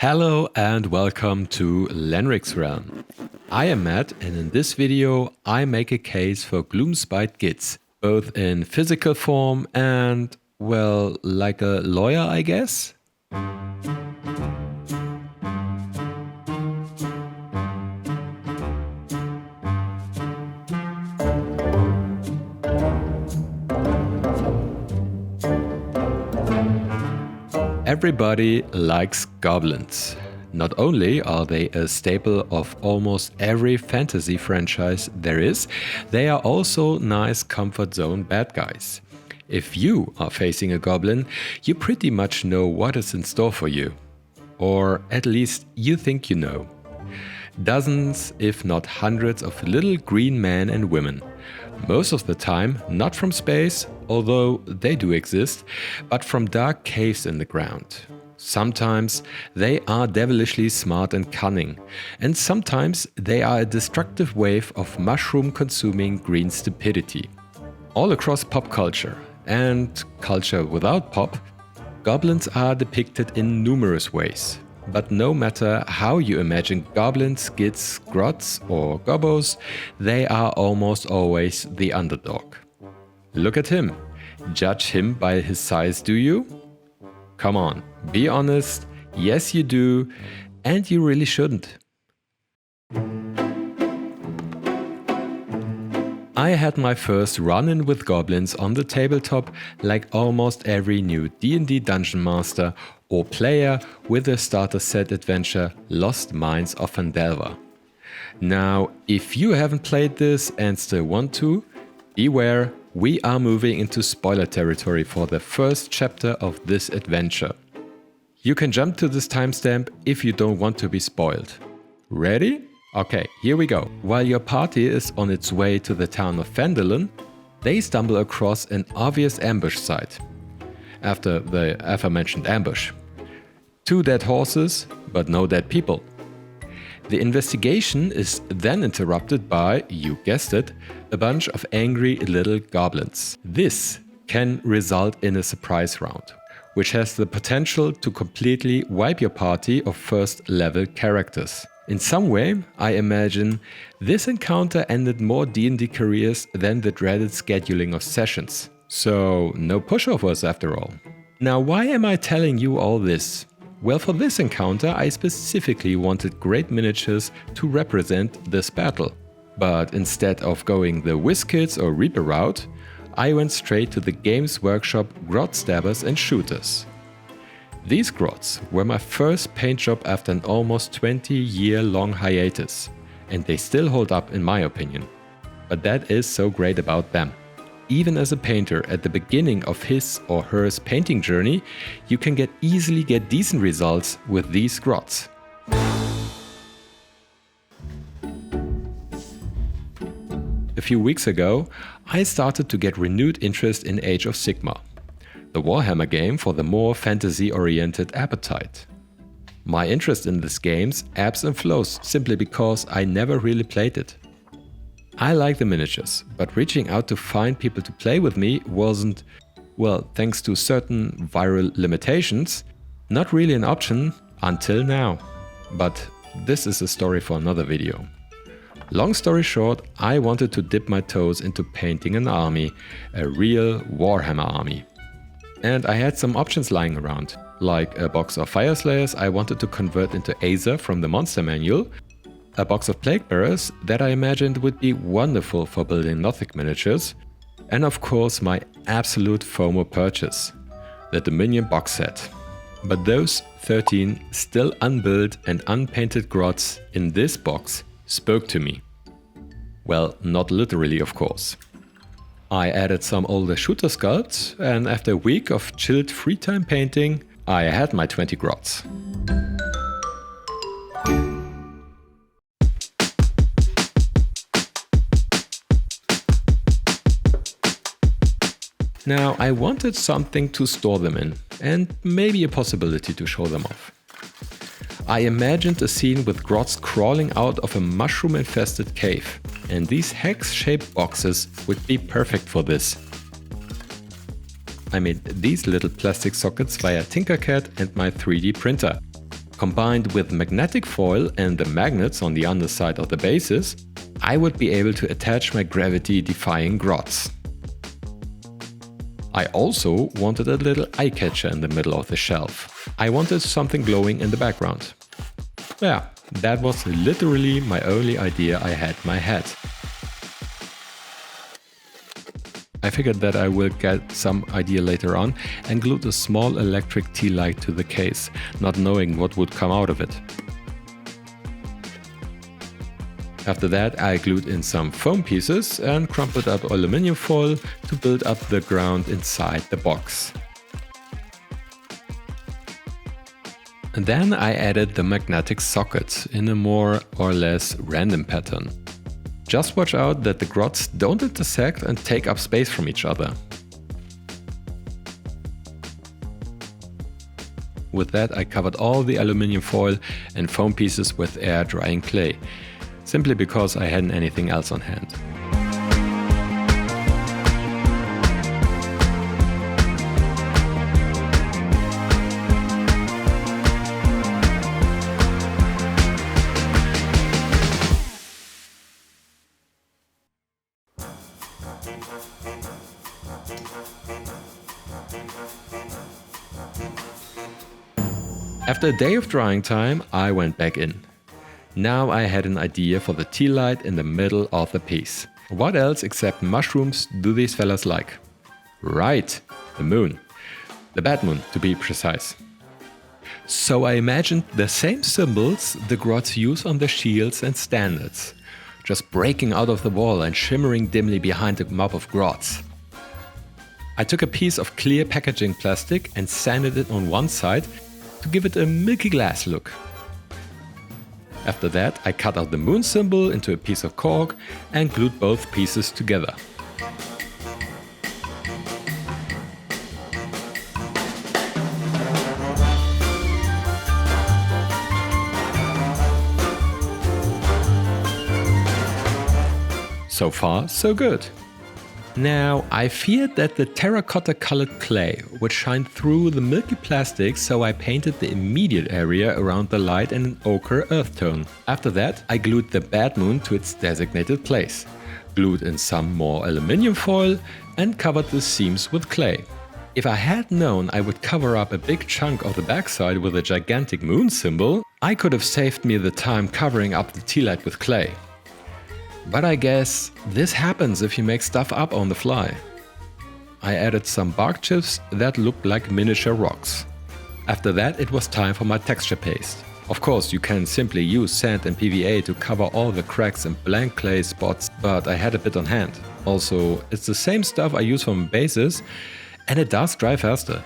Hello and welcome to Lenric's realm. I am Matt, and in this video I make a case for Gloomspite Gitz, both in physical form and, well, like a lawyer, I guess? Everybody likes goblins. Not only are they a staple of almost every fantasy franchise there is, they are also nice comfort zone bad guys. If you are facing a goblin, you pretty much know what is in store for you. Or at least you think you know. Dozens, if not hundreds of little green men and women. Most of the time not from space, although they do exist, but from dark caves in the ground. Sometimes they are devilishly smart and cunning, and sometimes they are a destructive wave of mushroom-consuming green stupidity. All across pop culture, and culture without pop, goblins are depicted in numerous ways. But no matter how you imagine goblins, gitz, grots or gobbos, they are almost always the underdog. Look at him. Judge him by his size, do you? Come on, be honest. Yes, you do. And you really shouldn't. I had my first run-in with goblins on the tabletop like almost every new D&D dungeon master or player with a starter set adventure Lost Mines of Phandelver. Now, if you haven't played this and still want to, beware, we are moving into spoiler territory for the first chapter of this adventure. You can jump to this timestamp if you don't want to be spoiled. Ready? Okay, here we go. While your party is on its way to the town of Phandelver, they stumble across an obvious ambush site. After the aforementioned ambush. 2 dead horses, but no dead people. The investigation is then interrupted by, you guessed it, a bunch of angry little goblins. This can result in a surprise round, which has the potential to completely wipe your party of first level characters. In some way, I imagine this encounter ended more D&D careers than the dreaded scheduling of sessions. So, no pushovers after all. Now, why am I telling you all this? Well, for this encounter, I specifically wanted great miniatures to represent this battle. But instead of going the WizKids or Reaper route, I went straight to the Games Workshop Grot Stabbers and Shooters. These grots were my first paint job after an almost 20-year-long hiatus, and they still hold up in my opinion. But that is so great about them. Even as a painter at the beginning of his or her painting journey, you can easily get decent results with these grots. A few weeks ago, I started to get renewed interest in Age of Sigmar, the warhammer game for the more fantasy-oriented appetite. My interest in this game ebbs and flows simply because I never really played it. I like the miniatures, but reaching out to find people to play with me wasn't, well, thanks to certain viral limitations, not really an option until now. But this is a story for another video. Long story short, I wanted to dip my toes into painting an army, a real warhammer army. And I had some options lying around, like a box of Fire Slayers I wanted to convert into Aether from the monster manual, a box of Plague Bearers that I imagined would be wonderful for building Nothic miniatures, and of course my absolute FOMO purchase, the Dominion box set. But those 13 still unbuilt and unpainted grots in this box spoke to me. Well, not literally of course. I added some older shooter sculpts, and after a week of chilled free time painting, I had my 20 grots. Now, I wanted something to store them in, and maybe a possibility to show them off. I imagined a scene with grots crawling out of a mushroom-infested cave, and these hex-shaped boxes would be perfect for this. I made these little plastic sockets via Tinkercad and my 3D printer. Combined with magnetic foil and the magnets on the underside of the bases, I would be able to attach my gravity-defying grots. I also wanted a little eye catcher in the middle of the shelf. I wanted something glowing in the background. Yeah, that was literally my only idea I had in my head. I figured that I will get some idea later on and glued a small electric tea light to the case, not knowing what would come out of it. After that, I glued in some foam pieces and crumpled up aluminium foil to build up the ground inside the box. And then I added the magnetic sockets in a more or less random pattern. Just watch out that the grots don't intersect and take up space from each other. With that, I covered all the aluminium foil and foam pieces with air drying clay, simply because I hadn't anything else on hand. After a day of drying time, I went back in. Now I had an idea for the tea light in the middle of the piece. What else except mushrooms do these fellas like? Right, the moon. The bad moon, to be precise. So I imagined the same symbols the grots use on their shields and standards, just breaking out of the wall and shimmering dimly behind a mob of grots. I took a piece of clear packaging plastic and sanded it on one side to give it a milky glass look. After that, I cut out the moon symbol into a piece of cork and glued both pieces together. So far, so good. Now, I feared that the terracotta-colored clay would shine through the milky plastic, so I painted the immediate area around the light in an ochre earth tone. After that, I glued the bad moon to its designated place, glued in some more aluminium foil, and covered the seams with clay. If I had known I would cover up a big chunk of the backside with a gigantic moon symbol, I could have saved me the time covering up the tea light with clay. But I guess this happens if you make stuff up on the fly. I added some bark chips that looked like miniature rocks. After that, it was time for my texture paste. Of course, you can simply use sand and PVA to cover all the cracks and blank clay spots, but I had a bit on hand. Also, it's the same stuff I use for my bases, and it does dry faster.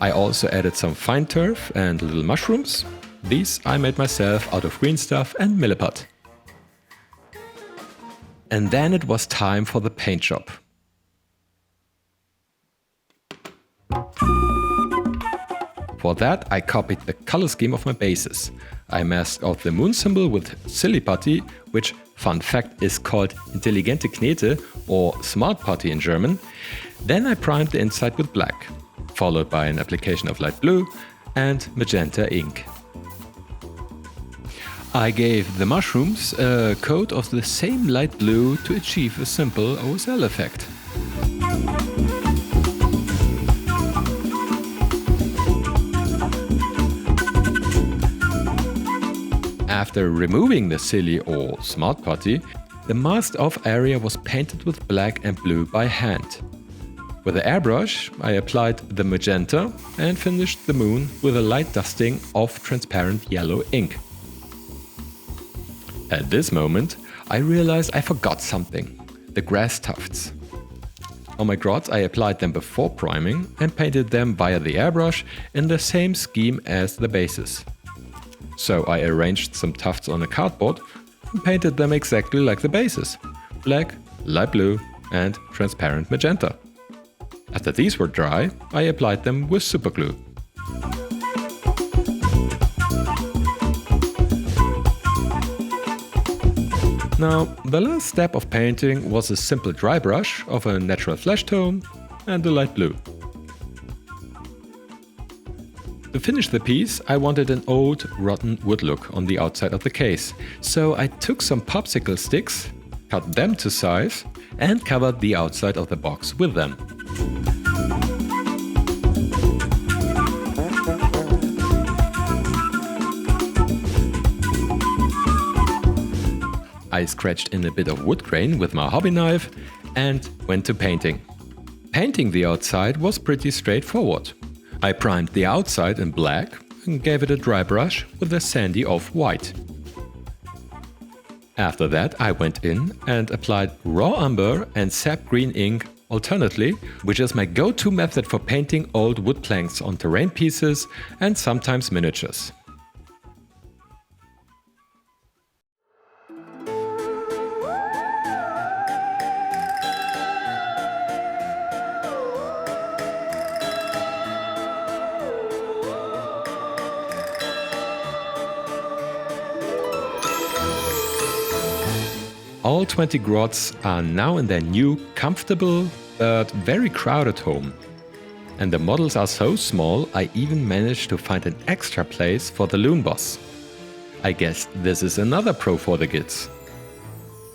I also added some fine turf and little mushrooms. These I made myself out of green stuff and milliput. And then it was time for the paint job. For that, I copied the color scheme of my bases. I masked out the moon symbol with silly putty, which, fun fact, is called intelligente Knete or smart putty in German. Then I primed the inside with black, followed by an application of light blue and magenta ink. I gave the mushrooms a coat of the same light blue to achieve a simple OSL effect. After removing the silly or smart putty, the masked off area was painted with black and blue by hand. With the airbrush, I applied the magenta and finished the moon with a light dusting of transparent yellow ink. At this moment, I realized I forgot something: the grass tufts. On my grots, I applied them before priming and painted them via the airbrush in the same scheme as the bases. So I arranged some tufts on a cardboard and painted them exactly like the bases: black, light blue and transparent magenta. After these were dry, I applied them with superglue. Now, the last step of painting was a simple dry brush of a natural flesh tone and a light blue. To finish the piece, I wanted an old, rotten wood look on the outside of the case, so I took some popsicle sticks, cut them to size, and covered the outside of the box with them. I scratched in a bit of wood grain with my hobby knife and went to painting. Painting the outside was pretty straightforward. I primed the outside in black and gave it a dry brush with a sandy off-white. After that I went in and applied raw umber and sap green ink alternately, which is my go-to method for painting old wood planks on terrain pieces and sometimes miniatures. All 20 Grots are now in their new, comfortable, but very crowded home. And the models are so small, I even managed to find an extra place for the loon boss. I guess this is another pro for the Gitz.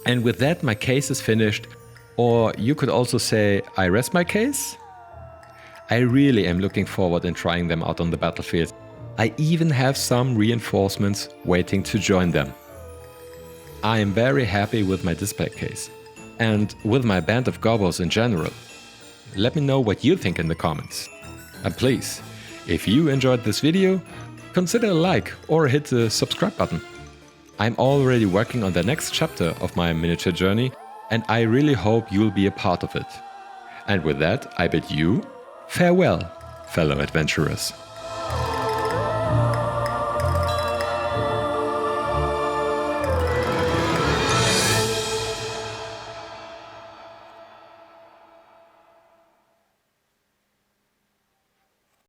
And with that, my case is finished, or you could also say, I rest my case? I really am looking forward in trying them out on the battlefield. I even have some reinforcements waiting to join them. I am very happy with my display case and with my band of Gobbos in general. Let me know what you think in the comments. And please, if you enjoyed this video, consider a like or hit the subscribe button. I'm already working on the next chapter of my miniature journey and I really hope you'll be a part of it. And with that, I bid you farewell, fellow adventurers.